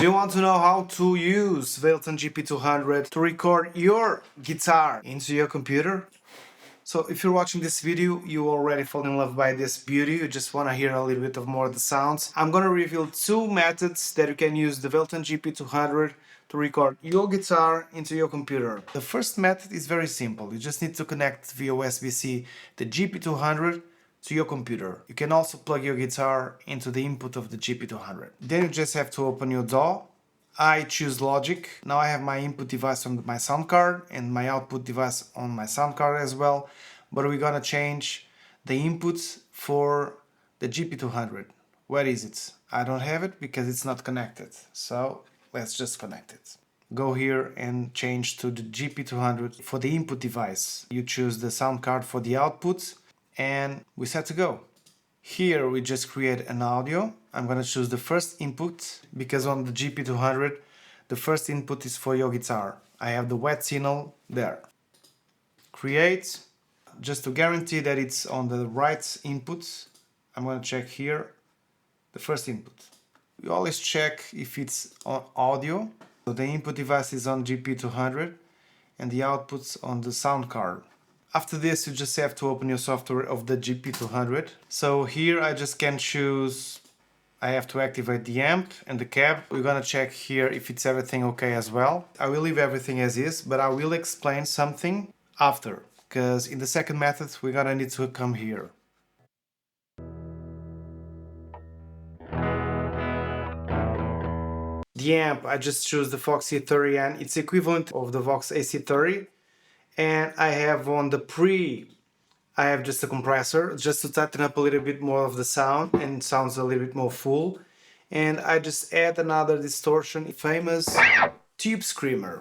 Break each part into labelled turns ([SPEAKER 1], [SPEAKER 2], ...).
[SPEAKER 1] Do you want to know how to use Valeton GP200 to record your guitar into your computer? So if you're watching this video, you already fall in love by this beauty, you just want to hear a little bit of more of the sounds. I'm going to reveal two methods that you can use the Valeton GP200 to record your guitar into your computer. The first method is very simple. You just need to connect via USB-C the GP200 to your computer. You can also plug your guitar into the input of the GP200. Then you just have to open your DAW. I choose Logic. Now I have my input device on my sound card and my output device on my sound card as well. But we're gonna change the inputs for the GP200. Where is it? I don't have it because it's not connected. So let's just connect it. Go here and change to the GP200 for the input device. You choose the sound card for the output and we're set to go. Here we just create an audio. I'm going to choose the first input because on the GP200 the first input is for your guitar. I have the wet signal there. Create. Just to guarantee that it's on the right input, I'm going to check here the first input. We always check if it's on audio. So the input device is on GP200 and the output's on the sound card. After this, you just have to open your software of the GP200. So here I just can choose, I have to activate the amp and the cab. We're gonna check here if it's everything okay as well. I will leave everything as is, but I will explain something after, because in the second method, we're gonna need to come here. The amp, I just choose the Vox C30N. It's equivalent of the Vox AC30. And I have on the I have just a compressor just to tighten up a little bit more of the sound and it sounds a little bit more full. And I just add another distortion, famous tube screamer.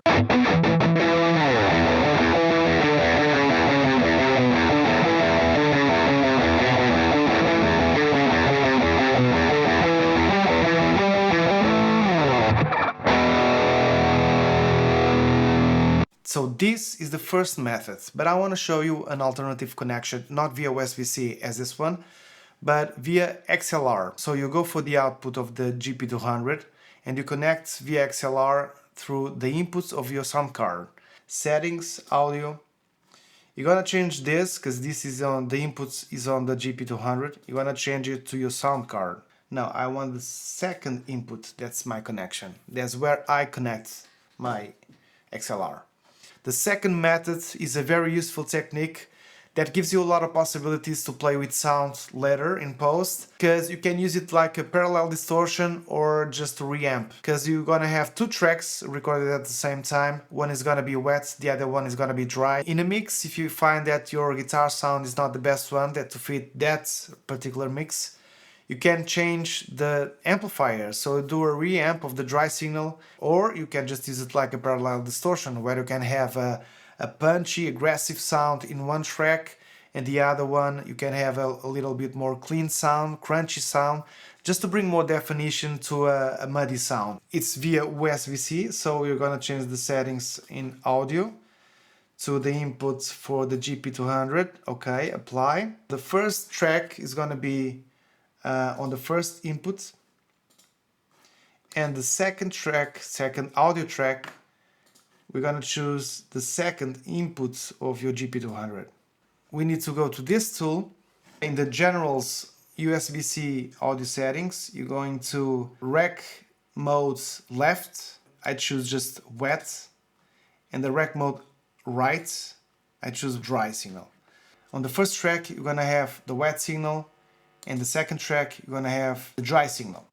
[SPEAKER 1] So this is the first method, but I want to show you an alternative connection, not via USB-C as this one, but via XLR. So you go for the output of the GP200 and you connect via XLR through the inputs of your sound card. Settings, audio. You're gonna change this because this is on the inputs is on the GP200. You're gonna change it to your sound card. Now I want the second input, that's my connection. That's where I connect my XLR. The second method is a very useful technique that gives you a lot of possibilities to play with sound later in post, because you can use it like a parallel distortion or just to reamp, because you're gonna have two tracks recorded at the same time. One is gonna be wet, the other one is gonna be dry. In a mix, if you find that your guitar sound is not the best one that to fit that particular mix, you can change the amplifier, so do a reamp of the dry signal, or you can just use it like a parallel distortion where you can have a punchy, aggressive sound in one track and the other one you can have a little bit more clean sound, crunchy sound, just to bring more definition to a muddy sound. It's via USB-C, so you're gonna change the settings in audio to the inputs for the GP200. Okay, apply. The first track is gonna be on the first input, and the second audio track, we're gonna choose the second input of your GP200. We need to go to this tool. In the generals USB-C audio settings, you're going to rec mode left, I choose just wet, and the rec mode right, I choose dry signal. On the first track, you're gonna have the wet signal, and the second track you're gonna have the dry signal.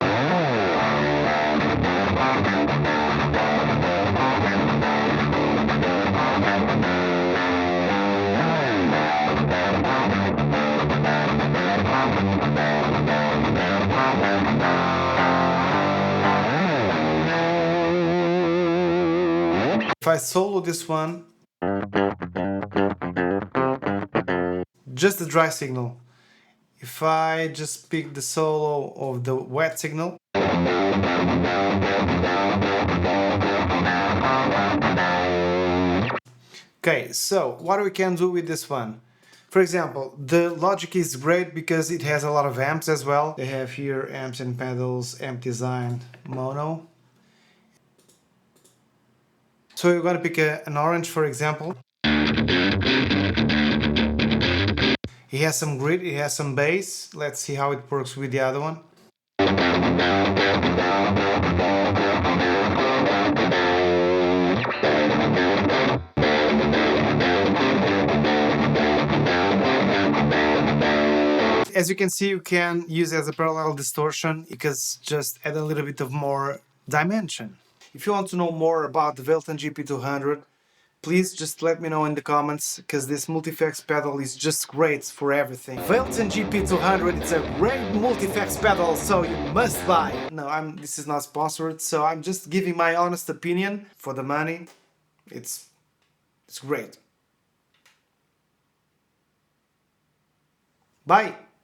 [SPEAKER 1] If I solo this one, just the dry signal. If I just pick the solo of the wet signal, okay, so what we can do with this one? For example, the Logic is great because it has a lot of amps as well. They have here amps and pedals, amp design, mono. So you're gonna pick an orange, for example. It has some grit, it has some bass. Let's see how it works with the other one. As you can see, you can use it as a parallel distortion. You can just add a little bit of more dimension. If you want to know more about the Valeton GP200, please just let me know in the comments, because this multi-effects pedal is just great for everything. Valeton GP200, it's a great multi-effects pedal, so you must buy. No, this is not sponsored, so I'm just giving my honest opinion. For the money, it's great. Bye!